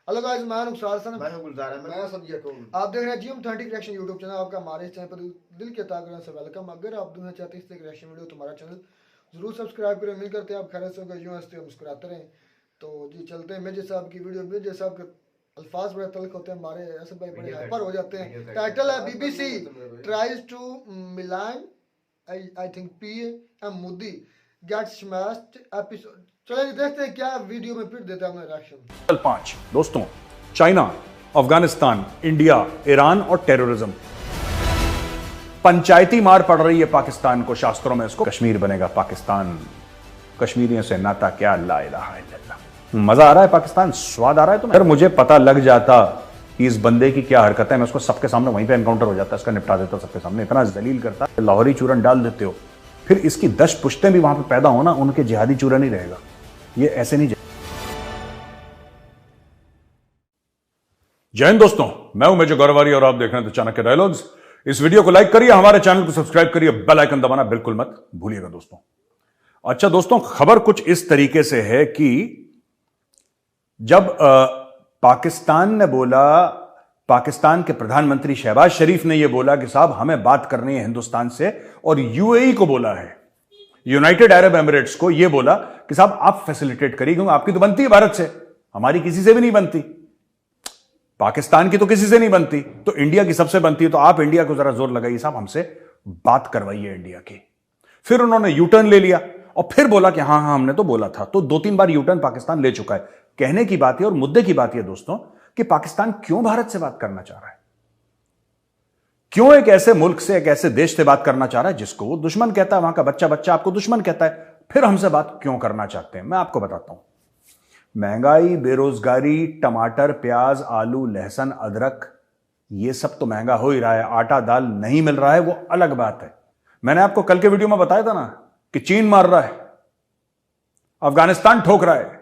Hello guys, मैं नुकसान सन मैं गुलजार है, मैं सब ये कहूँ। आप देख रहे हैं जियो थर्टी रिएक्शन यूट्यूब चैनल। आपका हमारे इस चैनल पर दिल के ताक़त से वेलकम। अगर आप दुनिया चाहते हैं इस तरह रिएक्शन वीडियो तो हमारा चैनल जरूर सब्सक्राइब करें। उम्मीद करते हैं आप खैर से यूँ हंसते हो मुस्कुराते रहें। तो जी चलते हैं मिर्जा साहब की वीडियो। मिर्जा साहब के अल्फाज बड़े तल्ख होते हैं, हमारे ऐसे भाई बड़े हाइपर हो जाते हैं। टाइटल है BBC tries to malign I think PM Modi get smashed episode. चलिए देखते हैं क्या वीडियो में फिर देते हैं अपना रिएक्शन। 5 दोस्तों, चाइना, अफगानिस्तान, इंडिया, ईरान और टेररिज्म। पंचायती मार पड़ रही है पाकिस्तान को। शास्त्रों में इसको कश्मीर बनेगा पाकिस्तान। कश्मीरियों से नाता क्या, ला इलाहा इल्लल्लाह। मजा आ रहा है पाकिस्तान, स्वाद आ रहा है। तो अगर मुझे पता लग जाता कि इस बंदे की क्या हरकत है, मैं उसको सबके सामने वहीं पे एनकाउंटर हो जाता, इसका निपटा देता सबके सामने। इतना जलील करता, लाहौरी चूरन डाल देते हो, फिर इसकी 10 पुश्तें भी वहां पे पैदा होना, उनके जिहादी चूरन ही रहेगा। ये ऐसे नहीं। जय हिंद दोस्तों, मैं हूं मेजर गौरवारी और आप देख रहे हैं चाणक्य डायलॉग्स। इस वीडियो को लाइक करिए, हमारे चैनल को सब्सक्राइब करिए, बेल आइकन दबाना बिल्कुल मत भूलिएगा दोस्तों। अच्छा दोस्तों, खबर कुछ इस तरीके से है कि जब पाकिस्तान ने बोला, पाकिस्तान के प्रधानमंत्री शहबाज शरीफ ने यह बोला कि साहब हमें बात करनी है हिंदुस्तान से, और यूएई को बोला है, यूनाइटेड अरब एमिरेट्स को यह बोला कि साहब आप फैसिलिटेट करिए, क्योंकि आपकी तो बनती है भारत से, हमारी किसी से भी नहीं बनती, पाकिस्तान की तो किसी से नहीं बनती, तो इंडिया की सबसे बनती है, तो आप इंडिया को जरा जोर लगाइए साहब, हमसे बात करवाइए इंडिया की। फिर उन्होंने यूटर्न ले लिया और फिर बोला कि हां हमने तो बोला था। तो 2-3 बार यूटर्न पाकिस्तान ले चुका है। कहने की बात है और मुद्दे की बात है दोस्तों कि पाकिस्तान क्यों भारत से बात करना चाह रहा है, क्यों एक ऐसे मुल्क से, एक ऐसे देश से बात करना चाह रहा है जिसको वो दुश्मन कहता है, वहां का बच्चा बच्चा आपको दुश्मन कहता है, फिर हमसे बात क्यों करना चाहते हैं। मैं आपको बताता हूं। महंगाई, बेरोजगारी, टमाटर, प्याज, आलू, लहसुन, अदरक, ये सब तो महंगा हो ही रहा है। आटा दाल नहीं मिल रहा है, वो अलग बात है। मैंने आपको कल के वीडियो में बताया था ना कि चीन मार रहा है, अफगानिस्तान ठोक रहा है,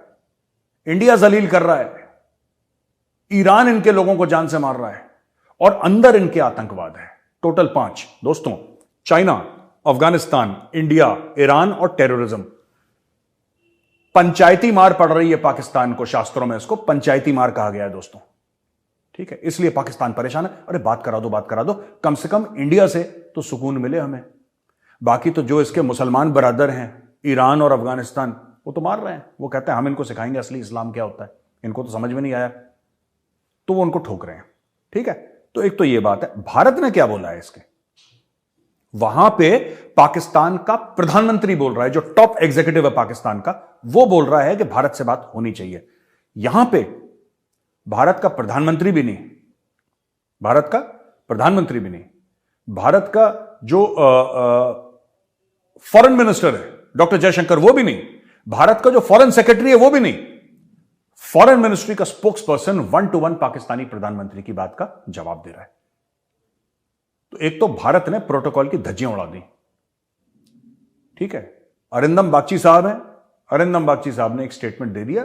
इंडिया जलील कर रहा है, ईरान इनके लोगों को जान से मार रहा है, और अंदर इनके आतंकवाद है। टोटल 5 दोस्तों, चाइना, अफगानिस्तान, इंडिया, ईरान और टेररिज्म। पंचायती मार पड़ रही है पाकिस्तान को। शास्त्रों में इसको पंचायती मार कहा गया है दोस्तों, ठीक है। इसलिए पाकिस्तान परेशान है। अरे बात करा दो, बात करा दो, कम से कम इंडिया से तो सुकून मिले हमें। बाकी तो जो इसके मुसलमान बरादर हैं, ईरान और अफगानिस्तान, वो तो मार रहे हैं। वो कहते हैं हम इनको सिखाएंगे असली इस्लाम क्या होता है, इनको तो समझ में नहीं आया, तो वो उनको ठोक रहे हैं, ठीक है। तो एक तो ये बात है। भारत ने क्या बोला है इसके, वहां पे पाकिस्तान का प्रधानमंत्री बोल रहा है, जो टॉप एग्जीक्यूटिव है पाकिस्तान का, वो बोल रहा है कि भारत से बात होनी चाहिए। यहां पे भारत का प्रधानमंत्री भी नहीं, भारत का प्रधानमंत्री भी नहीं, भारत का जो फॉरेन मिनिस्टर है डॉक्टर जयशंकर, वो भी नहीं, भारत का जो फॉरेन सेक्रेटरी है वो भी नहीं, फॉरेन मिनिस्ट्री का स्पोक्स पर्सन 1-to-1 पाकिस्तानी प्रधानमंत्री की बात का जवाब दे रहा है। तो एक तो भारत ने प्रोटोकॉल की धज्जियां उड़ा दी, ठीक है। अरिंदम बागची साहब हैं, अरिंदम बागची साहब ने एक स्टेटमेंट दे दिया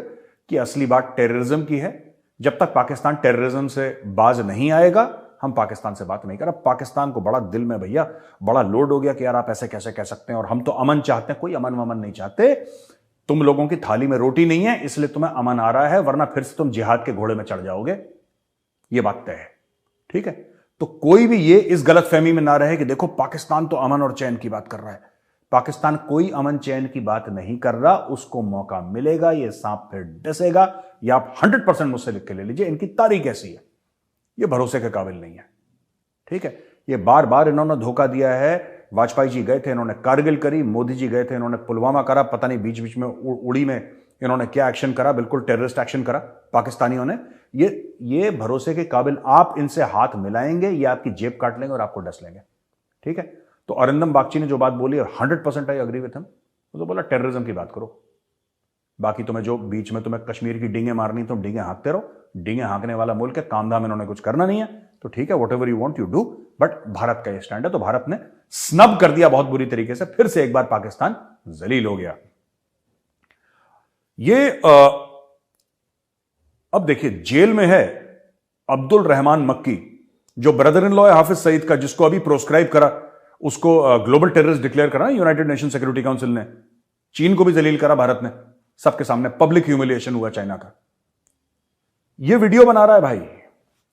कि असली बात टेररिज्म की है। जब तक पाकिस्तान टेररिज्म से बाज नहीं आएगा, हम पाकिस्तान से बात नहीं कर। अब पाकिस्तान को बड़ा दिल में भैया बड़ा लोड हो गया कि यार आप ऐसे कैसे कह सकते हैं, और हम तो अमन चाहते हैं। कोई अमन वमन नहीं चाहते, तुम लोगों की थाली में रोटी नहीं है इसलिए तुम्हें अमन आ रहा है, वरना फिर से तुम जिहाद के घोड़े में चढ़ जाओगे। यह बात तय है, ठीक है। तो कोई भी ये इस गलतफहमी में ना रहे कि देखो पाकिस्तान तो अमन और चैन की बात कर रहा है। पाकिस्तान कोई अमन चैन की बात नहीं कर रहा, उसको मौका मिलेगा, ये सांप फिर डसेगा। या आप 100% मुझसे लिख के ले लीजिए, इनकी तारीख ऐसी है, ये भरोसे के काबिल नहीं है, ठीक है। ये बार बार इन्होंने धोखा दिया है। वाजपेयी जी गए थे, इन्होंने कारगिल करी, मोदी जी गए थे, इन्होंने पुलवामा करा, पता नहीं बीच बीच में उड़ी में इन्होंने क्या एक्शन करा, बिल्कुल टेररिस्ट एक्शन करा पाकिस्तानियों ने। ये भरोसे के काबिल, आप इनसे हाथ मिलाएंगे, ये आपकी जेब काट लेंगे और आपको डस लेंगे, ठीक है। तो अरिंदम बागची ने जो बात बोली, 100% आई अग्री विथ हिम। तो बोला टेररिज्म की बात करो, बाकी तुम्हें जो बीच में तुम्हें कश्मीर की डींगे मारनी, तुम डींगे हाँकते रहो। डींगे हाँकने वाला मुल्क है, काम धाम इन्होंने कुछ करना नहीं है, तो ठीक है, whatever you want you do. But Bharat का ये स्टैंड है, तो भारत ने स्नब कर दिया बहुत बुरी तरीके से। फिर से एक बार पाकिस्तान जलील हो गया। ये अब देखिए, जेल में है अब्दुल रहमान मक्की, जो ब्रदर इन लॉ है हाफिज सईद का, जिसको अभी प्रोस्क्राइब करा, उसको ग्लोबल टेररिस्ट डिक्लेयर करा यूनाइटेड नेशन सिक्योरिटी काउंसिल ने। चीन को भी जलील करा भारत ने, सबके सामने पब्लिक ह्यूमिलिएशन हुआ चाइना का। ये वीडियो बना रहा है भाई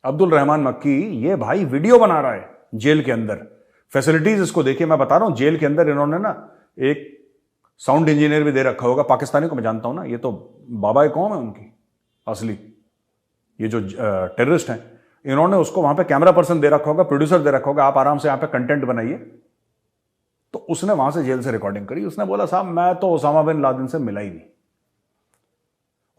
अब्दुल रहमान मक्की, ये भाई वीडियो बना रहा है जेल के अंदर। फैसिलिटीज इसको देखिए, मैं बता रहा हूं जेल के अंदर इन्होंने ना एक साउंड इंजीनियर भी दे रखा होगा, पाकिस्तानी को मैं जानता हूं ना, ये तो बाबा कौम है उनकी असली, ये जो टेररिस्ट हैं, इन्होंने उसको वहां पे कैमरा पर्सन दे रखा होगा, प्रोड्यूसर दे रखा होगा, आप आराम से यहां पे कंटेंट बनाइए। तो उसने वहां से जेल से रिकॉर्डिंग करी, उसने बोला साहब मैं तो ओसामा बिन लादेन से मिला ही नहीं।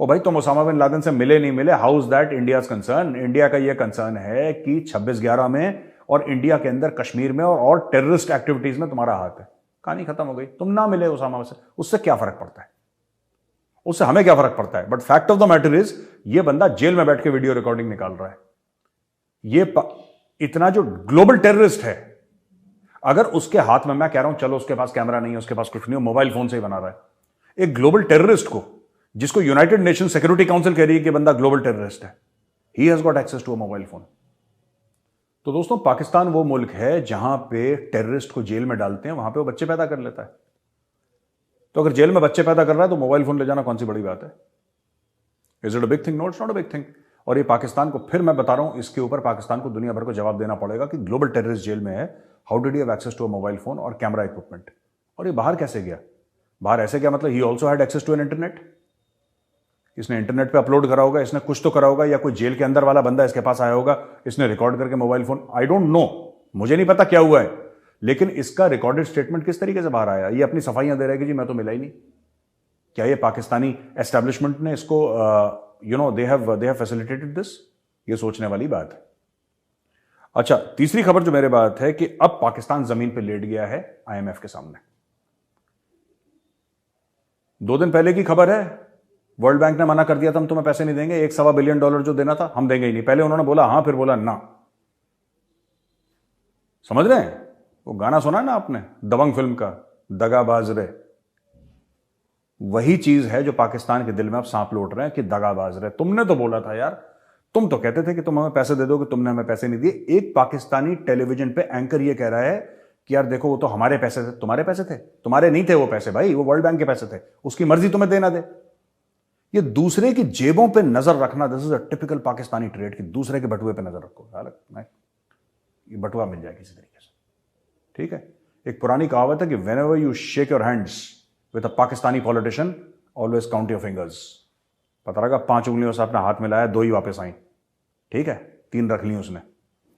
ओ भाई तुम ओसामा बिन लादेन से मिले नहीं मिले, how is that India concern? India का यह कंसर्न है कि 26/11 में और इंडिया के अंदर कश्मीर में और टेररिस्ट एक्टिविटीज में तुम्हारा हाथ है। कहानी खत्म हो गई। तुम ना मिले ओसामा से, उससे क्या फर्क पड़ता है? उससे हमें क्या फर्क पड़ता है? But fact of the matter is ये बंदा जेल में बैठ के वीडियो रिकॉर्डिंग निकाल रहा है। ये इतना जो ग्लोबल टेररिस्ट है, अगर उसके हाथ में, मैं कह रहा हूं चलो उसके पास कैमरा नहीं है, उसके पास कुछ नहीं है, मोबाइल फोन से ही बना रहा है। एक ग्लोबल टेररिस्ट को, जिसको यूनाइटेड नेशन सिक्योरिटी काउंसिल कह रही है कि बंदा ग्लोबल टेररिस्ट है, he has got access to a mobile phone. तो दोस्तों पाकिस्तान वो मुल्क है जहां पे टेररिस्ट को जेल में डालते हैं, वहां पे वो बच्चे पैदा कर लेता है। तो अगर जेल में बच्चे पैदा कर रहा है तो मोबाइल फोन ले जाना कौन सी बड़ी बात है? Is it a big thing? No, it's not a big thing. और ये पाकिस्तान को, फिर मैं बता रहा हूं, इसके ऊपर पाकिस्तान को दुनिया भर को जवाब देना पड़ेगा कि ग्लोबल टेररिस्ट जेल में है, how did you have access to a mobile phone और कैमरा इक्विपमेंट? और ये बाहर कैसे गया? बाहर ऐसे क्या मतलब? He also had access to an internet. इसने इंटरनेट पे अपलोड करा होगा, इसने कुछ तो करा होगा, या कोई जेल के अंदर वाला बंदा इसके पास आया होगा, इसने रिकॉर्ड करके mobile phone, I don't know, मुझे नहीं पता क्या हुआ है, लेकिन इसका रिकॉर्डेड स्टेटमेंट किस तरीके से बाहर आया? ये अपनी सफाइयां दे रहा है कि जी मैं तो मिला ही नहीं। क्या ये पाकिस्तानी एस्टेब्लिशमेंट ने इसको दे हैव फैसिलिटेटेड दिस? ये सोचने वाली बात है। अच्छा, तीसरी खबर जो मेरे बात है कि अब पाकिस्तान जमीन पे लेट गया है आईएमएफ के सामने। 2 दिन पहले की खबर है, वर्ल्ड बैंक ने मना कर दिया था हम तुम्हें पैसे नहीं देंगे, $1.25 बिलियन जो देना था हम देंगे ही नहीं। पहले उन्होंने बोला हां, फिर बोला ना। समझ रहे हैं? वो गाना सुना ना आपने दबंग फिल्म का, दगाबाज रे? वही चीज है जो पाकिस्तान के दिल में अब सांप लौट रहे हैं कि दगाबाज रे, तुमने तो बोला था यार, तुम तो कहते थे कि तुम हमें पैसे दे दोगे, तुमने हमें पैसे नहीं दिए। एक पाकिस्तानी टेलीविजन पे एंकर ये कह रहा है कि यार देखो वो तो हमारे पैसे थे। तुम्हारे पैसे थे? तुम्हारे नहीं थे वो पैसे भाई, वो वर्ल्ड बैंक के पैसे थे, उसकी मर्जी तुम्हें देना दे। ये दूसरे की जेबों पे नजर रखना, this is a typical Pakistani trade कि दूसरे के बटुए पे नजर रखो। ये बटुआ मिल जाए किसी तरीके से, ठीक है? एक पुरानी कहावत है कि whenever you shake your hands with a Pakistani politician always count your fingers. पता लगा 5 उंगलियों से अपना हाथ मिलाया, 2 ही वापस आई, ठीक है? 3 रख ली उसने,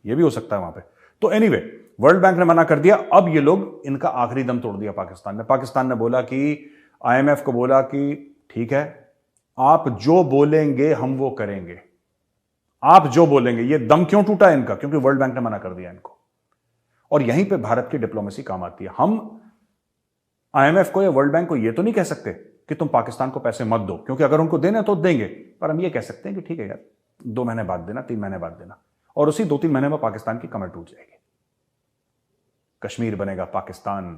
ये भी हो सकता है वहां पे। तो एनीवे, वर्ल्ड बैंक ने मना कर दिया। अब ये लोग, इनका आखिरी दम तोड़ दिया पाकिस्तान ने। पाकिस्तान ने बोला कि, आईएमएफ को बोला कि ठीक है, आप जो बोलेंगे हम वो करेंगे, आप जो बोलेंगे। ये दम क्यों टूटा है इनका? क्योंकि वर्ल्ड बैंक ने मना कर दिया इनको। और यहीं पे भारत की डिप्लोमेसी काम आती है। हम आईएमएफ को या वर्ल्ड बैंक को ये तो नहीं कह सकते कि तुम पाकिस्तान को पैसे मत दो, क्योंकि अगर उनको देना तो देंगे, पर हम ये कह सकते हैं कि ठीक है यार, 2 महीने बाद देना, 3 महीने बाद देना, और उसी 2-3 महीने में पाकिस्तान की कमर टूट जाएगी। कश्मीर बनेगा पाकिस्तान,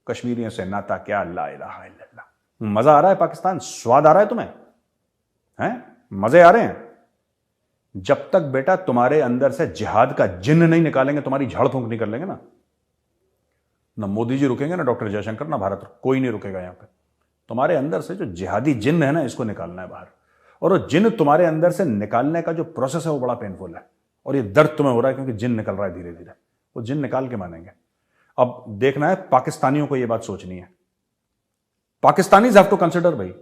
कश्मीरियों से नाता क्या, ला इलाहा इल्लल्लाह। मजा आ रहा है पाकिस्तान? स्वाद आ रहा है तुम्हें? हैं? मजे आ रहे हैं? जब तक बेटा तुम्हारे अंदर से जिहाद का जिन्न नहीं निकालेंगे, तुम्हारी झाड़ फूंक नहीं कर लेंगे ना मोदी जी रुकेंगे, ना डॉक्टर जयशंकर, ना भारत, कोई नहीं रुकेगा यहां पे। तुम्हारे अंदर से जो जिहादी जिन्न है ना, इसको निकालना है बाहर। और वो जिन्न तुम्हारे अंदर से निकालने का जो प्रोसेस है वो बड़ा पेनफुल है, और ये दर्द तुम्हें हो रहा है क्योंकि जिन्न निकल रहा है धीरे धीरे। वो जिन्न निकाल के मानेंगे। अब देखना है, पाकिस्तानियों को यह बात सोचनी है। पाकिस्तानीज हैव टू कंसिडर, भाई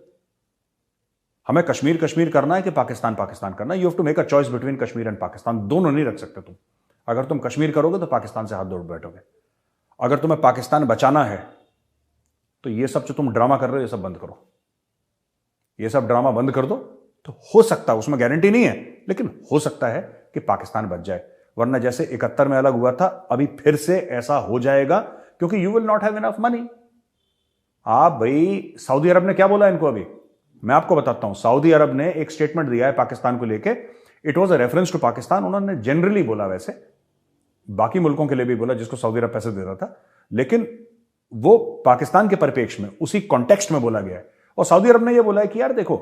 हमें कश्मीर कश्मीर करना है कि पाकिस्तान पाकिस्तान करना है। You have to make a choice between Kashmir and Pakistan. दोनों नहीं रख सकते तुम। अगर तुम कश्मीर करोगे तो पाकिस्तान से हाथ जोड़ बैठोगे। अगर तुम्हें पाकिस्तान बचाना है तो ये सब जो तुम ड्रामा कर रहे हो, ये सब बंद करो। ये सब ड्रामा बंद कर दो, तो हो सकता है, उसमें गारंटी नहीं है, लेकिन हो सकता है कि पाकिस्तान बच जाए। वरना जैसे 71 में अलग हुआ था, अभी फिर से ऐसा हो जाएगा, क्योंकि you will not have enough money. आप भाई, सऊदी अरब ने क्या बोला इनको? अभी मैं आपको बताता हूं। सऊदी अरब ने एक स्टेटमेंट दिया है पाकिस्तान को लेके। It was a reference to Pakistan. उन्होंने जनरली बोला, वैसे बाकी मुल्कों के लिए भी बोला जिसको सऊदी अरब पैसे दे रहा था, लेकिन वो पाकिस्तान के परिप्रेक्ष्य में, उसी कॉन्टेक्स्ट में बोला गया है। और सऊदी अरब ने यह बोला है कि यार देखो,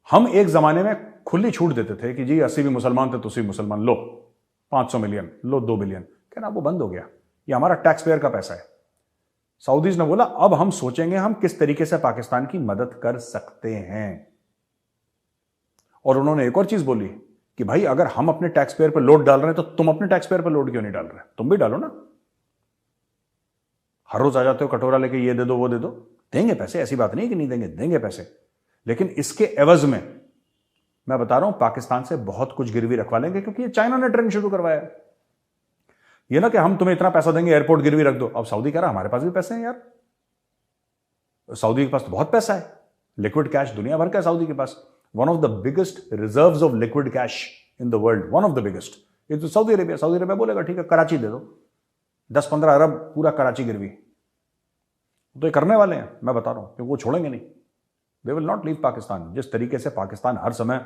हम एक जमाने में खुली छूट देते थे कि जी 80 भी मुसलमान थे तो 80 मुसलमान लो, 500 मिलियन लो, 2 बिलियन, कहना वो बंद हो गया। ये हमारा टैक्स पेयर का पैसा है। सऊदीज ने बोला अब हम सोचेंगे हम किस तरीके से पाकिस्तान की मदद कर सकते हैं। और उन्होंने एक और चीज बोली कि भाई अगर हम अपने टैक्स पेयर पर लोड डाल रहे हैं तो तुम अपने टैक्स पेयर पर लोड क्यों नहीं डाल रहे? तुम भी डालो ना। हर रोज आ जाते हो कटोरा लेके, ये दे दो वो दे दो। देंगे पैसे, ऐसी बात नहीं कि नहीं देंगे, देंगे पैसे, लेकिन इसके एवज में मैं बता रहा हूं पाकिस्तान से बहुत कुछ गिरवी रखवा लेंगे, क्योंकि ये चाइना ने ट्रेंड शुरू करवाया है। ये ना कि हम तुम्हें इतना पैसा देंगे, एयरपोर्ट गिरवी रख दो। अब सऊदी कह रहा हमारे पास भी पैसे हैं यार, सऊदी के पास तो बहुत पैसा है, लिक्विड कैश दुनिया भर का है सऊदी के पास। One of the biggest reserves of liquid cash in the world, one of the biggest. ये तो सऊदी अरेबिया बोलेगा ठीक है कराची दे दो, 10-15 अरब पूरा कराची गिरवी, तो ये करने वाले हैं, मैं बता रहा हूं, क्योंकि वो छोड़ेंगे नहीं। They will not leave Pakistan. जिस तरीके से पाकिस्तान हर समय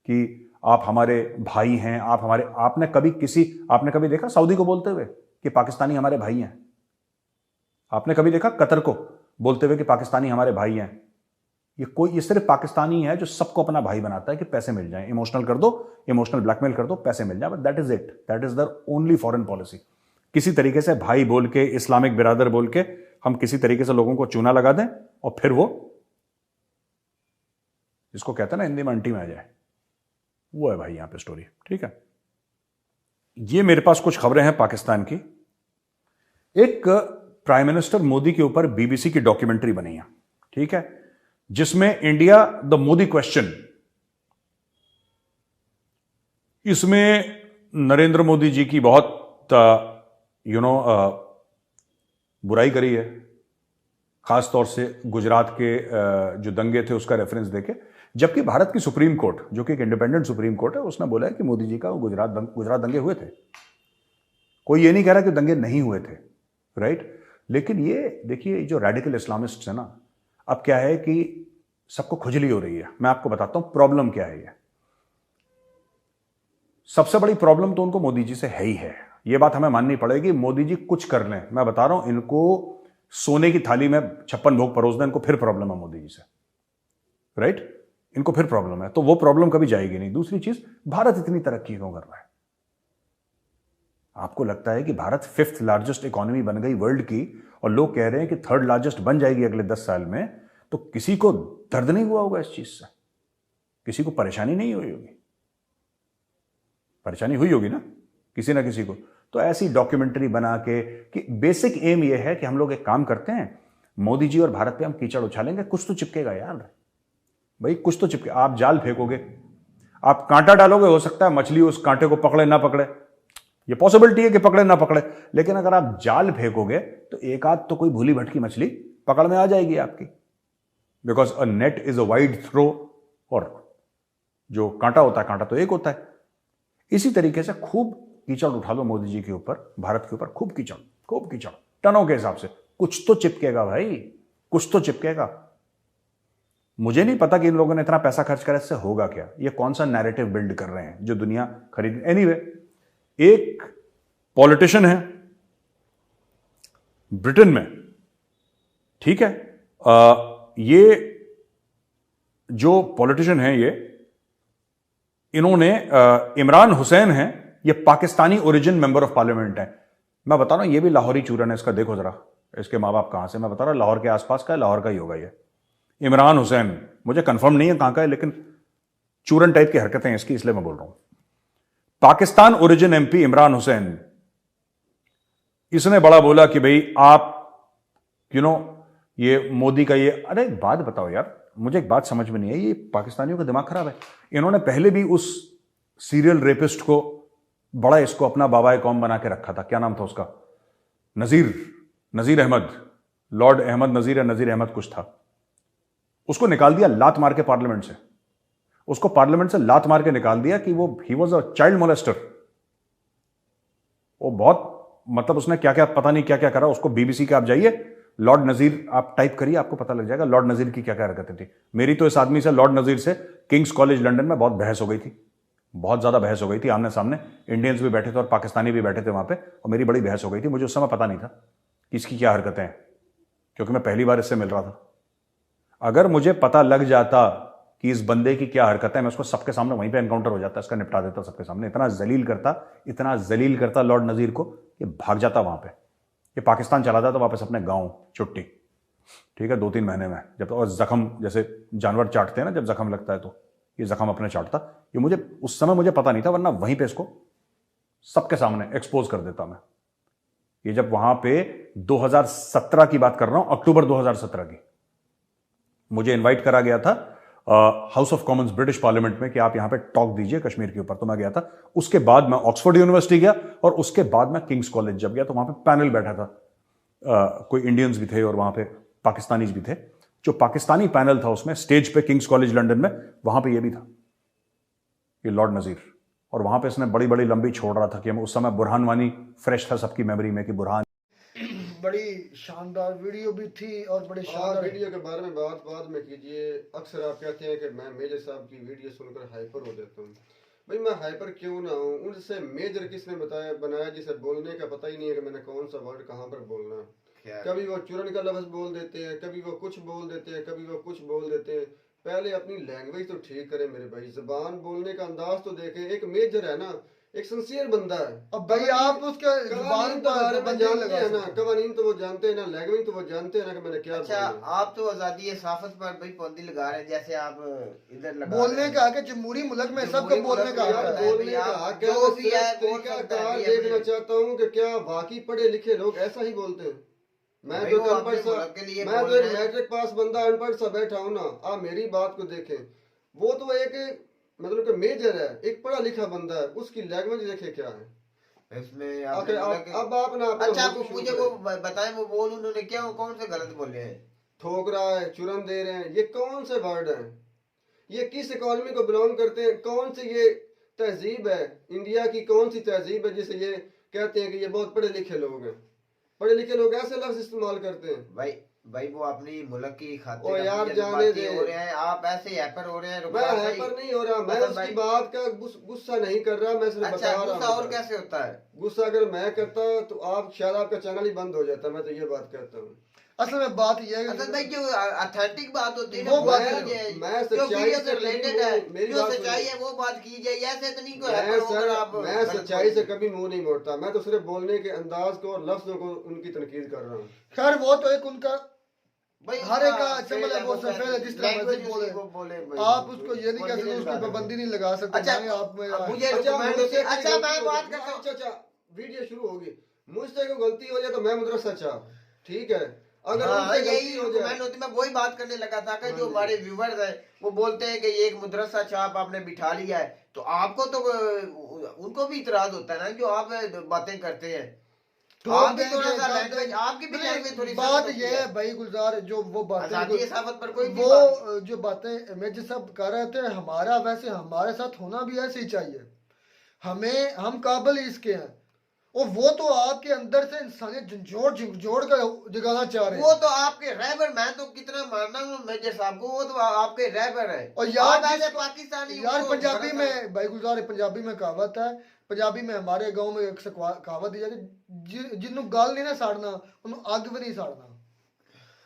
कि आप हमारे भाई हैं, आप हमारे, आपने कभी देखा सऊदी को बोलते हुए कि पाकिस्तानी हमारे भाई हैं? आपने कभी देखा कतर को बोलते हुए कि पाकिस्तानी हमारे भाई हैं? ये सिर्फ पाकिस्तानी है जो सबको अपना भाई बनाता है कि पैसे मिल जाएं, इमोशनल कर दो, इमोशनल ब्लैकमेल कर दो, पैसे मिल जाए, but that is it, that is the only foreign policy. किसी तरीके से भाई बोल के, इस्लामिक बिरादर बोल के हम किसी तरीके से लोगों को चूना लगा दें और फिर वो, जिसको कहते हैं ना हिंदी में अंटी में आ जाए, वो है भाई यहां पे स्टोरी। ठीक है, ये मेरे पास कुछ खबरें हैं पाकिस्तान की। एक प्राइम मिनिस्टर मोदी के ऊपर बीबीसी की डॉक्यूमेंट्री बनी है, ठीक है, जिसमें इंडिया द मोदी क्वेश्चन, इसमें नरेंद्र मोदी जी की बहुत बुराई करी है, खास तौर से गुजरात के जो दंगे थे उसका रेफरेंस देके, जबकि भारत की सुप्रीम कोर्ट, जो कि एक इंडिपेंडेंट सुप्रीम कोर्ट है, उसने बोला है कि मोदी जी का गुजरात दंगे हुए थे। कोई ये नहीं कह रहा कि दंगे नहीं हुए थे, राइट। लेकिन ये देखिए, जो रेडिकल इस्लामिस्ट है ना, अब क्या है कि सबको खुजली हो रही है। मैं आपको बताता हूं प्रॉब्लम क्या है। ये सबसे बड़ी प्रॉब्लम तो उनको मोदी जी से है ही है, ये बात हमें माननी पड़ेगी। मोदी जी कुछ कर लें, मैं बता रहा हूं, इनको सोने की थाली में 56 भोग परोस दें, इनको फिर प्रॉब्लम है मोदी जी से, राइट। इनको फिर प्रॉब्लम है, तो वो प्रॉब्लम कभी जाएगी नहीं। दूसरी चीज, भारत इतनी तरक्की क्यों कर रहा है? आपको लगता है कि भारत 5th लार्जेस्ट इकोनॉमी बन गई वर्ल्ड की, और लोग कह रहे हैं कि 3rd लार्जेस्ट बन जाएगी अगले 10 साल में, तो किसी को दर्द नहीं हुआ होगा इस चीज से? किसी को परेशानी नहीं हुई होगी? परेशानी हुई होगी ना किसी को। तो ऐसी डॉक्यूमेंट्री बना के, कि बेसिक एम यह है कि हम लोग एक काम करते हैं, मोदी जी और भारत पे हम कीचड़ उछालेंगे, कुछ तो चिपकेगा यार भाई, कुछ तो चिपके। आप जाल फेंकोगे, आप कांटा डालोगे, हो सकता है मछली उस कांटे को पकड़े ना पकड़े, ये पॉसिबिलिटी है कि पकड़े ना पकड़े, लेकिन अगर आप जाल फेंकोगे तो एक आध तो कोई भूली भटकी मछली पकड़ में आ जाएगी आपकी, because a net is a wide throw, और जो कांटा होता है, कांटा तो एक होता है। इसी तरीके से खूब कीचड़ उठा लो मोदी जी के ऊपर, भारत के ऊपर, खूब कीचड़ टनों के हिसाब से, कुछ तो चिपकेगा भाई, कुछ तो चिपकेगा। मुझे नहीं पता कि इन लोगों ने इतना पैसा खर्च करा, इससे होगा क्या, ये कौन सा नैरेटिव बिल्ड कर रहे हैं जो दुनिया खरीद। एनीवे, एक पॉलिटिशियन है ब्रिटेन में, ठीक है, ये जो पॉलिटिशियन है, ये इन्होंने इमरान हुसैन है, ये Pakistani origin member of parliament है। मैं बता रहा हूं, ये भी लाहौरी चूरन है, इसका देखो जरा, इसके माँ बाप कहां से, मैं बता रहा हूं लाहौर के आसपास का है, लाहौर का ही होगा ये इमरान हुसैन। मुझे कंफर्म नहीं है कहां का है, लेकिन चूरन टाइप की हरकतें हैं इसकी, इसलिए मैं बोल रहा हूं। पाकिस्तान ओरिजिन एमपी इमरान हुसैन, इसने बड़ा बोला कि भाई आप ये मोदी का ये, अरे एक बात बताओ यार, मुझे एक बात समझ में नहीं है, ये पाकिस्तानियों का दिमाग खराब है। इन्होंने पहले भी उस सीरियल रेपिस्ट को बड़ा, इसको अपना बाबाए कौम बना के रखा था, क्या नाम था उसका, नजीर अहमद, लॉर्ड अहमद नजीर या नजीर अहमद कुछ था। उसको निकाल दिया लात मार के पार्लियामेंट से, उसको पार्लियामेंट से लात मार के निकाल दिया कि वो he was a child molester. वो बहुत, मतलब उसने क्या क्या, पता नहीं क्या क्या करा। उसको बीबीसी के आप जाइए, लॉर्ड नजीर आप टाइप करिए, आपको पता लग जाएगा लॉर्ड नजीर की क्या क्या हरकतें थी। मेरी तो इस आदमी से, लॉर्ड नजीर से, किंग्स कॉलेज लंदन में बहुत बहस हो गई थी, बहुत ज्यादा बहस हो गई थी, आमने सामने। इंडियंस भी बैठे थे और पाकिस्तानी भी बैठे थे वहां पे, और मेरी बड़ी बहस हो गई थी। मुझे उस समय पता नहीं था कि इसकी क्या हरकतें हैं, क्योंकि मैं पहली बार इससे मिल रहा था। अगर मुझे पता लग जाता कि इस बंदे की क्या हरकत है, मैं उसको सबके सामने वहीं पे एनकाउंटर हो जाता, इसका निपटा देता सबके सामने। इतना जलील करता लॉर्ड नजीर को कि भाग जाता वहां पे, ये पाकिस्तान चला जाता वापस अपने गांव छुट्टी, ठीक है, 2-3 महीने में, जब, और जख्म जैसे जानवर चाटते हैं ना जब जख्म लगता है, तो ये जख्म अपने चाटता। ये मुझे उस समय मुझे पता नहीं था, वरना वहीं पे इसको सबके सामने एक्सपोज कर देता मैं। ये जब वहां पे 2017 की बात कर रहा हूं, अक्टूबर 2017 की, मुझे इनवाइट करा गया था house of Commons British parliament में कि आप यहां पे टॉक दीजिए कश्मीर के ऊपर, तो मैं गया था। उसके बाद मैं ऑक्सफोर्ड यूनिवर्सिटी गया और उसके बाद मैं किंग्स कॉलेज जब गया तो वहां पे पैनल बैठा था, कोई इंडियंस भी थे और वहां पे पाकिस्तानीज भी थे। जो पाकिस्तानी पैनल था उसमें स्टेज पे किंग्स कॉलेज लंदन में, वहां पे ये भी था, ये लॉर्ड नजीर। और वहां पे इसने बड़ी बड़ी लंबी छोड़ रहा था कि हम उस समय बुरहान वानी फ्रेश था सबकी मेमोरी में कि बुरहान। बड़ी शानदार वीडियो भी थी और बड़े आप शानदार वीडियो के बारे में बात बाद में कीजिए। अक्सर आप कहते हैं कि मैं मेजर साहब की वीडियो सुनकर हाइपर हो जाता हूँ। भाई मैं हाइपर क्यों ना हूँ? उनसे मेजर किसने बताया बनाया जिसे बोलने का पता ही नहीं है कि मैंने कौन सा वर्ड कहाँ पर बोलना है। कभी वो चूरन का लफ्ज बोल देते हैं, कभी वो कुछ बोल देते हैं, कभी वो कुछ बोल देते हैं। पहले अपनी लैंग्वेज तो ठीक करें मेरे भाई, जुबान बोलने का अंदाज तो देखें। एक मेजर है ना, एक सिंसियर बंदा है। अब भाई आप उसके कवानीन तो बारे में जानते हैं ना, कवानीन तो वो जानते हैं ना, लैंग्वेज तो वो जानते हैं ना कि मैंने क्या अच्छा, बोलना है। आप तो आजादी सहाफत पर भाई पाबंदी लगा रहे हैं, जैसे आप इधर लगा बोलने का है कि जमहूरी मुल्क में सबको जमहूरी बोलने का मुल्क हक में है। बोलने का हक है। जो मैं भी है सिर्फ बोल तरीका सकता है, कार ये देखना अपने- चाहता हूँ कि क्या वाकई पढ़े लिखे लोग ऐसा ही बोलते हैं। मैं भाई तो वो अनपढ़ अपने सा, मुल्क के लिए मैं बोल तो एक रहे हैं। मैट्रिक पास बंदा अनपढ़ सा बैठा हूँ ना। आप मेरी बात को देखें, वो तो एक मतलब कि मेजर है, एक पढ़ा लिखा बंदा है, उसकी लैंग्वेज देखे क्या है। इसमें आखिर अब आप ना अपना अच्छा, मौजू शुरू मुझे करें। वो बताएं, वो बोल उन्होंने क्या, कौन से गलत बोले हैं? ठोक रहा है, चुरन दे रहे हैं, ये कौन से वर्ड हैं? ये किस इकॉनमी को बिलोंग करते हैं? कौन सी ये तहजीब है? इंडिया की कौन सी तहजीब है जिसे ये कहते हैं कि ये बहुत पढ़े लिखे लोग हैं? पढ़े लिखे लोग ऐसे लफ्ज इस्तेमाल करते हैं। भाई भाई वो अपनी मुल्क की ओ खातिर यार अपनी जाने जज्बाती दे। हो रहे हैं, आप ऐसे हैपर हो रहे हैं। मैं रुखसार भाई, हैपर नहीं हो रहा, मैं मतलब उसकी भाई- बात का गुस्सा नहीं कर रहा, मैं सिर्फ अच्छा, बता रहा गुस्सा और हूँ। कैसे होता है? गुस्सा अगर मैं करता तो आप शायद आपका चैनल ही बंद हो जाता। मैं तो ये बात कहता हूँ। असल में बात यह है असल भाई जो ऑथेंटिक बात होती है ना, वो वो बात बात है। कीजिए। मैं जो सच्चाई वीडियो से से रिलेटेड कभी है, मेरी जो बात सच्चाई सुनिए। है वो बात कीजिए। ऐसे तो नहीं कोई मैं हैपर होकर सर आप मैं गलत सच्चाई से बोलिए। कभी मुंह नहीं मोड़ता। मैं तो सिर्फ बोलने के अंदाज को और लफ्जों को उनकी तनकीद कर रहा हूँ। खैर वो तो एक उनका भाई हर एक का उसका चमल है, वो फेल सफेद है, जिस तरह language मर्जी बोले। उसी को बोले भाई। आप उसको ये नहीं कह सकते, लगा उसकी देंगे। पाबंदी नहीं लगा सकते। अच्छा, ना ही आप में अब मुझे अच्छा recommend मुझसे होती- कोई अच्छा गलती मैं हो बात जाए- करता हूँ। अच्छा वीडियो शुरू होगी, मुझसे कोई गलती हो जाए तो मैं मुदरसा चाह, ठीक है। अगर हाँ, उनसे यही गलती हो जाए, recommend होती। मैं वही बात करने लगा था कि हाँ जो जी। हमारे व्यूवर्स हैं वो बोलते हैं कि ये एक मदरसा छाप आपने बिठा लिया है, तो आपको तो उनको भी इतराज होता है ना जो आप बातें करते हैं। ठोक आप भी देंगे, थोड़ा सा कर लैंग्वेज, देंगे। आपकी भी लैंग्वेज थोड़ी बात सख्त होती ये है भाई गुलजार, जो वो आजादी बातें सहाफत पर कोई भी वो बात- जो बातें मेजर साहब कर रहे थे, हमारा वैसे हमारे साथ होना भी ऐसे ही चाहिए। हमें हम काबिल ही इसके हैं, और वो तो आपके अंदर से इंसानियत जोड़ कर जगाना चाह रहे वो हैं। तो आपके रहबर, मैं तो कितना मानना हूँ मेजर साहब को, वो तो आपके रहबर है। और यार आप ऐसे जिसको- पाकिस्तानी यार उनको पंजाबी बड़ा- में भाई गुलजार, पंजाबी में कहावत है, पंजाबी में हमारे गांव में एक कहावत दी जाती, जिन्हों गल नहीं ना साड़ना उन्होंने अग भी नहीं साड़ना।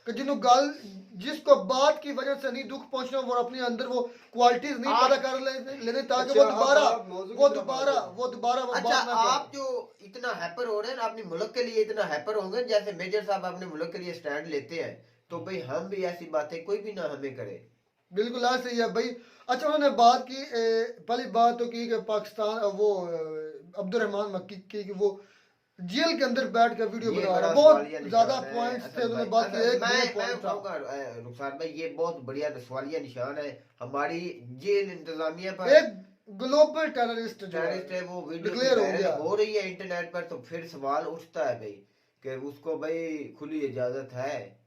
कि जिन्हों गल जिसको बात की वजह से नहीं दुख पहुंचना, वो अपने अंदर वो क्वालिटीज नहीं आप- पता कर लेने ताकि अच्छा, वो दोबारा आप मौजू की तरफ आ जाओ। वो अच्छा, बात ना आप करें। जो इतना हैपर हो रहे हैं ना, अपने मुल्क के लिए इतना हैपर होंगे, जैसे मेजर साहब अपने मुल्क के लिए स्टैंड लेते हैं, तो भाई हम भी ऐसी बातें कोई भी ना हमें करे। बिल्कुल ऐसे ही है भाई। अच्छा उन्होंने बात की, पहली बात तो की कि पाकिस्तान वो अब्दुल रहमान मक्की की कि वो जेल के अंदर बैठ कर वीडियो ये बना रहा बड़ा है। बहुत सवालिया ज्यादा निशान है। पॉइंट्स थे, असल उन्होंने भाई- बात की। असल एक मैं पॉइंट था कहूँगा रुखसार भाई, ये बहुत बढ़िया सवालिया निशान है हमारी जेल इंतजामिया पर। एक ग्लोबल टेररिस्ट जो टेररिस्ट है, वो वीडियो डिक्लेयर हो वायरल गया। हो रही है इंटरनेट पर, तो फिर सवाल उठता है भाई कि उसको भाई खुली इजाजत है।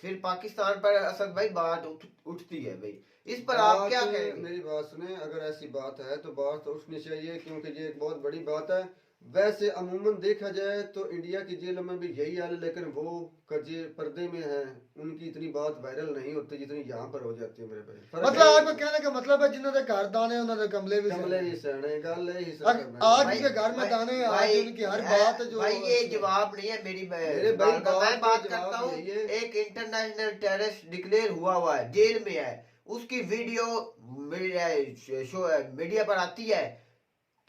फिर पाकिस्तान पर असद भाई बात उठती है भाई, इस पर आप क्या बात- कहेंगे? मेरी बात सुने, अगर ऐसी बात है तो बात तो उठनी चाहिए, क्योंकि ये एक बहुत बड़ी बात है। वैसे अमूमन देखा जाए तो इंडिया की जेलों में भी यही हाल है, लेकिन वो कजे पर्दे में है, उनकी इतनी बात वायरल नहीं होती जितनी यहाँ पर हो जाती है मेरे भाई। फर्क मतलब है। आपको कहने का मतलब है जिन्होंने घर दाने उन्होंने कमले भी कमले सहने। ही सहने, गल ही आज भाई- उनके घर में भाई- दाने, आज भाई- उनकी हर भाई- बात जो भाई ये जवाब नहीं है मेरी मेरे बात भाई का। मैं बात बात का जवाब करता हूँ, यही है। एक इंटरनेशनल टेररिस्ट डिक्लेयर हुआ है, जेल में है, उसकी वीडियो मीडिया पर आती है,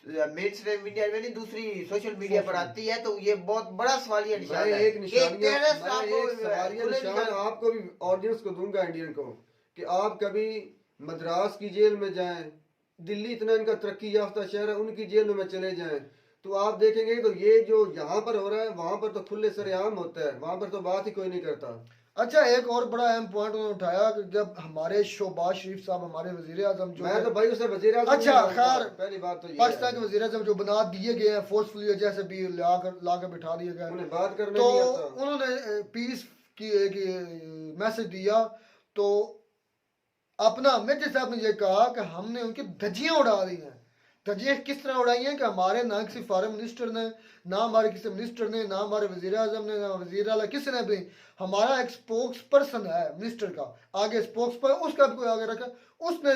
मेन स्ट्रीम मीडिया में नहीं, दूसरी सोशल मीडिया पर आती है, तो ये बहुत बड़ा सवालिया निशान मैं है। एक निशानियां terrorist मैं आपको एक सवालिया खुले निशान आपको भी ऑडियंस को दूंगा इंडियन को, कि आप कभी मद्रास की जेल में जाएं, दिल्ली इतना इनका तरक्की याफ्ता शहर है, उनकी जेलों में चले जाएं, तो आप देखेंगे तो ये जो यहाँ पर हो रहा है वहां पर तो खुले सरेआम होता है, वहां पर तो बात ही कोई नहीं करता। अच्छा, एक और बड़ा अहम पॉइंट उन्होंने उठाया कि जब हमारे शहबाज शरीफ साहब हमारे वजीर आजम जो मैं तो भाई उसे वजीर आज़म अच्छा नहीं मानता। खैर पहली बात तो ये पाकिस्तान के है, वजीर आजम जो बना दिए गए हैं फोर्सफुली, जैसे भी ला कर बिठा दिए गए, उन्हें बात करने तो नहीं आता। उन्होंने पीस की एक मैसेज दिया, तो अपना मिर्जा साहब ने ये कहा कि हमने उनकी धज्जियां उड़ा दी हैं। धज्जियां किस तरह उड़ाई हैं कि हमारे ना किसी फॉरेन मिनिस्टर ने, ना हमारे किसी मिनिस्टर ने, ना हमारे वजीर आजम ने, ना वजीर आला, किसी ने भी, हमारा एक स्पोक्स पर्सन है मिनिस्टर का, आगे स्पोक्स पर उसका भी कोई आगे रखा, उसने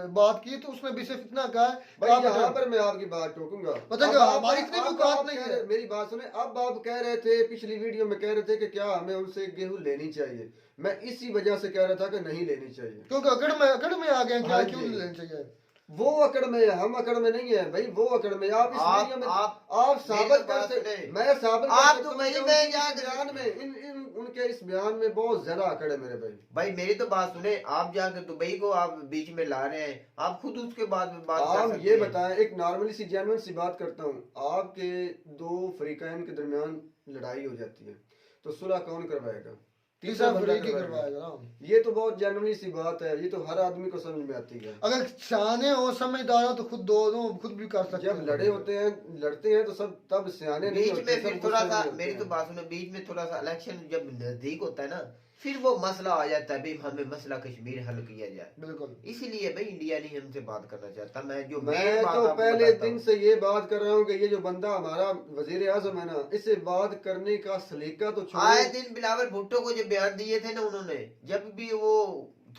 बात की तो उसने भी सिर्फ इतना कहा है कि भाई आप यहाँ पर मैं आपकी बात टोकूंगा, मतलब अब आप- हमारी इतनी अब भी औकात आप नहीं कह है। रहे- मेरी बात सुने, अब आप कह रहे थे पिछली वीडियो में कह रहे थे कि क्या हमें उनसे गेहूं लेनी चाहिए, मैं इसी वजह से कह रहा था कि नहीं लेनी चाहिए, क्योंकि अकड़ में आ गए, क्या हाँ क्यों जी। नहीं लेनी चाहिए? वो अकड़ में है, हम अकड़ में नहीं है भाई, वो अकड़ में आप इस वीडियो में आप साबित मेरी कर बात सकते, सुने। मैं साबित आप कर तो सकता भाई हूं कि मैं उनके यहाँ इस बयान में इन उनके इस बयान में बहुत ज्यादा अकड़ है मेरे भाई। भाई मेरी तो बात सुने, आप जाकर दुबई को आप बीच में ला रहे हैं, आप खुद उसके बाद में बात कर आप सकते ये हैं। बताएं, एक नॉर्मली सी जेन्युइन सी बात करता हूँ, आपके दो फरीकैन के दरमियान लड़ाई हो जाती है तो सुलह कौन करवाएगा? तीसरा बंदा फरीक ही करवाएगा ना। ये तो बहुत जेन्युइनली सी बात है, ये तो हर आदमी को समझ में आती है। अगर सियाने हो, समझदार हो, तो खुद दोनों खुद भी कर सकते जब हैं। लड़ते हैं तो सब तब सियाने नहीं बीच होते, में फिर सब थोड़ा गुस्से सा में होते मेरी हैं। तो बात सुनो, बीच में थोड़ा सा इलेक्शन जब नजदीक होता है ना, फिर वो मसला आ जाता है, भाई हमें मसला कश्मीर हल किया जाए। बिल्कुल। इसीलिए भाई इंडिया नहीं हमसे बात करना चाहता। मैं जो मैं मेन बात तो आपको पहले बताता दिन हूं। से ये बात कर रहा हूँ कि ये जो बंदा हमारा वजीर आजम है ना, इससे बात करने का सलीका तो आए छोड़ो। दिन बिलावल भुट्टो को जो बयान दिए थे ना उन्होंने, जब भी वो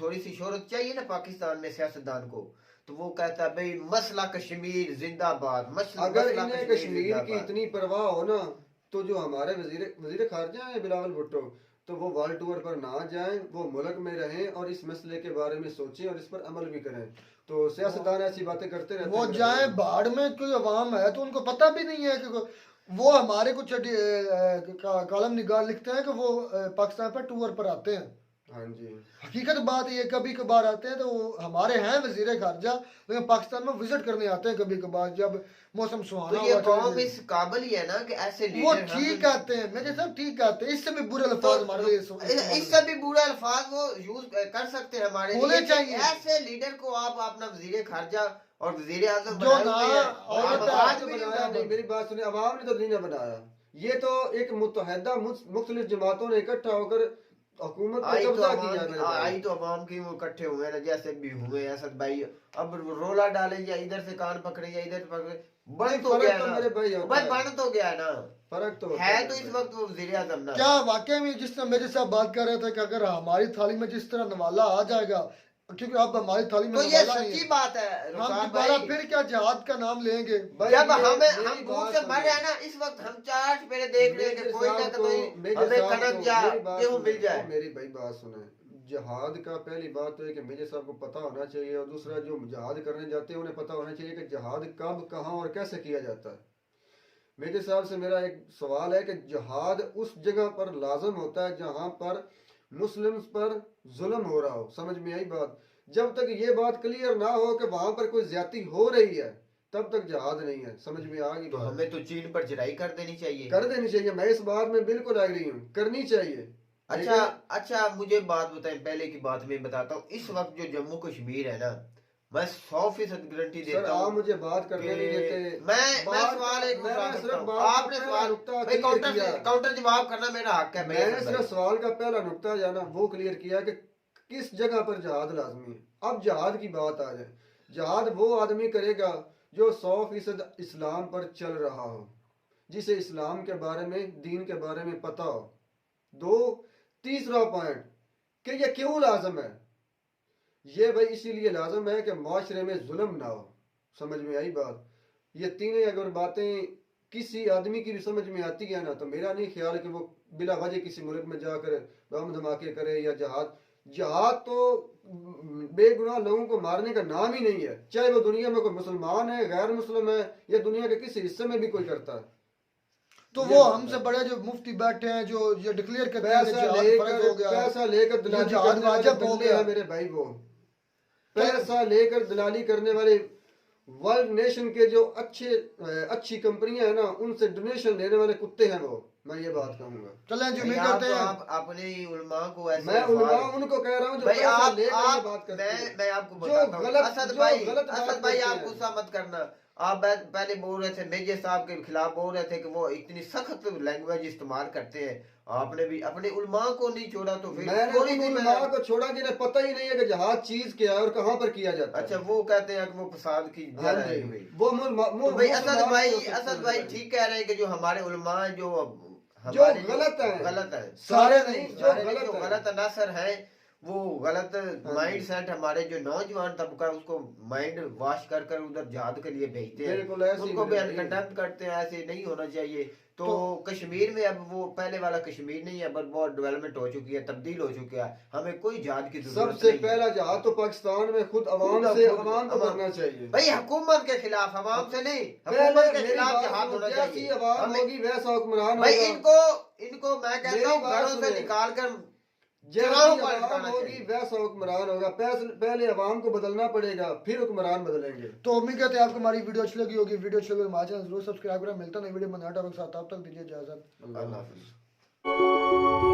थोड़ी सी शोहरत चाहिए ना पाकिस्तान में सियासतदान को, तो वो कहता है भाई मसला कश्मीर जिंदाबाद, अगर मसला इन्हें कश्मीर की इतनी परवाह हो ना, तो जो हमारे वजीर खारजा है बिलावल भुट्टो, तो वो वर्ल्ड टूर पर ना जाएं, वो मुल्क में रहें और इस मसले के बारे में सोचें और इस पर अमल भी करें। तो सियासतदान ऐसी बातें करते रहते वो हैं। जाए बाढ़ में, कोई अवाम है तो उनको पता भी नहीं है कि वो हमारे कुछ कॉलम निगार लिखते हैं कि वो पाकिस्तान पर टूर पर आते हैं। हाँ जी, हकीकत बात ये, कभी कभार आते हैं तो वो हमारे हैं वजीर खारजा, लेकिन पाकिस्तान में विजिट करने आते हैं कभी कभार जब मौसम सुहाना तो ये हुआ, कौम चले इस काबिल ही है ना कि ऐसे वो लीडर ठीक आते हैं, मेरे साहब ठीक आते हैं, इससे भी बुरे अल्फाज हमारे लिए इससे भी बुरा अल्फाज वो यूज कर सकते हैं हमारे होने लिए। चाहिए। ऐसे लीडर को आप अपना वजीर खारजा और वजीर आजम जो बनाए ना हुए हैं, और आप बता- आज भी नहीं बनाया नहीं, मेरी बात सुनिए, अवाम ने तो नहीं ना बनाया, ये तो एक मुतहदा मुख्तलिफ जमातों ने इकट्ठा होकर हुकूमत पर आई तो कब्जा अवाम किया मेरे भाई। आई तो अवाम की वो इकट्ठे हुए हैं ना, जैसे भी हुए असद भाई, अब रोला डाले या इधर से कान पकड़े या इधर से पकड़े, बन तो फर्क गया तो ना मेरे भाई होता भाई, है। बन तो गया ना, फर्क तो होता है तो इस वक्त वो वजीर आजम ना। क्या वाकई में जिस तरह मेरे साथ बात कर रहे थे कि अगर हमारी थाली में जिस तरह नवाला आ जाएगा, क्योंकि अब हमारी थाली में तो ये नवाला नहीं सच्ची है, बात है हम रुखसार दोबारा भाई। फिर क्या जिहाद का नाम लेंगे? भाई, जब ये हम मेरी भूख बात से मर रहे हैं सुनिए। ना, इस वक्त हम चार चपेरे देख रहे हैं कि मेजर कोई ना साहब को- कोई मेजर हमें साहब कनक को जा मेरी बात गेहूं सुने, मिल जाए। मेरी भाई बात सुने, जहाद का पहली बात तो है कि मेजर साहब को पता होना चाहिए, और दूसरा जो जहाद करने जाते हैं उन्हें पता होना चाहिए कि जहाद कब, कहाँ और कैसे किया जाता है। मेजर साहब से मेरा एक सवाल है कि जहाद उस जगह पर लाजम होता है जहां पर मुस्लिम्स पर जुल्म हो रहा हो, समझ में आई बात? जब तक ये बात क्लियर ना हो कि वहां पर कोई ज्यादती हो रही है, तब तक जहाद नहीं है, समझ में आ गई तो बात? हमें तो चीन पर चढ़ाई कर देनी चाहिए। कर देनी चाहिए, मैं इस बात में बिल्कुल एग्री हूँ, करनी चाहिए। अच्छा अच्छा, मुझे बात बताएं, पहले की बात मैं बताता हूँ, इस वक्त जो जम्मू कश्मीर है ना, मैं 100% गारंटी सर देता आप हूँ मुझे बात करने नहीं देते। मैं बात- सवाल एक मैंने उठा सिर्फ सकता हूँ, बात का आपने पहला सवाल नुक्ता भाई clear किया। काउंटर जवाब करना मेरा हक है भाई। मैंने असद सिर्फ भाई। सवाल का पहला नुक्ता जो है ना वो क्लियर किया कि किस जगह पर जहाद लाजमी है। अब जहाद की बात आ जाए, जहाद वो आदमी करेगा जो 100% इस्लाम पर चल रहा हो, जिसे इस्लाम के बारे में, दीन के बारे में पता हो। तीसरा पॉइंट कि ये क्यों लाजम है, ये भाई इसीलिए लाजम है कि माशरे में जुल्म ना हो, समझ में आई बात? ये तीनों अगर बातें किसी आदमी की भी समझ में आती है ना, तो मेरा नहीं ख्याल कि वो बिला वजह किसी मुल्क में जाकर बम धमाके करे या जहाद तो बेगुनाह लोगों को मारने का नाम ही नहीं है, चाहे वो दुनिया में कोई मुसलमान है, गैर मुस्लिम है, या दुनिया के किसी हिस्से में भी कोई करता है। तो वो हमसे बड़े जो मुफ्ती बैठे हैं जो ये डिक्लेयर करते हैं कि पैसा जिहाद फर्ज हो गया, लेकर ये दिलाती जिहाद करने वाले वाजिब हो बंदे गया। हैं मेरे भाई, वो पैसा लेकर दलाली करने वाले वर्ल्ड नेशन के जो अच्छी कंपनियां है ना, उनसे डोनेशन लेने वाले कुत्ते हैं वो, मैं ये बात कहूंगा। चलें जी, उम्मीद भाई, करते हैं आप अपने उलमा को ऐसे मैं उलमा उनको कह रहा हूँ जो भाई पैसा आप लेकर ये बात करते हैं। मैं आपको जो बताता हूँ गलत- असद जो भाई, गलत बात असद भाई करते आप हैं। गुस्सा मत करना। आप पहले बोल रहे थे मेजर साहब के खिलाफ बोल रहे थे कि वो इतनी सख्त लैंग्वेज इस्तेमाल करते हैं। आपने भी अपने उलमा को नहीं छोड़ा तो फिर मैंने थोड़ी उन सी उलमा को छोड़ा जिन्हें पता ही नहीं है कि जहाज चीज क्या है और कहाँ पर किया जाता है। अच्छा वो कहते हैं कि वो फसाद की हाँ जड़ है जी, भाई। वो तो भाई असद भाई ठीक कह रहे हैं कि जो हमारे उलमा हैं जो हमारे गलत है, गलत है सारे नहीं, जो सारे गलत जो है। गलत अनासर है वो गलत माइंड सेट हमारे जो नौजवान तबका उसको माइंड वॉश कर कर उधर जिहाद के लिए भेजते बिल्कुल हैं, ऐसे ही उनको भी होना चाहिए। कंडेम करते हैं। ऐसे नहीं होना चाहिए। तो कश्मीर में अब वो पहले वाला कश्मीर नहीं है, अब बहुत डेवलपमेंट हो चुकी है, तब्दील हो चुका है। हमें कोई जिहाद की जरूरत सबसे नहीं है। पहला जहाज तो पाकिस्तान में खुद अवाम खुद- से खुद- अवाम को अवाम। करना चाहिए। भाई हुकूमत के खिलाफ, अवाम से नहीं, पहले हुकूमत के मेरी खिलाफ बात जिहाद सुनो, होना जैसी चाहिए। आवाज हमें होगी वैसा हुक्मरान भाई होगा। इनको मैं कहता मेरी हूँ बात घरों से सुने। निकाल कर जैसी चुनाव पर आवाम लगाना होगी चाहिए। वैसा हुक्मरान होगा। पहले अवाम को बदलना पड़ेगा, फिर हुक्मरान बदलेंगे। तो उम्मीद करते हैं आपको हमारी वीडियो अच्छी लगी होगी। वीडियो अच्छी लगी तो हमारे चैनल जरूर सब्सक्राइब करें। मिलता है नई वीडियो में नया टॉपिक के साथ, तब तक दीजिए इजाजत। अल्लाह हाफिज।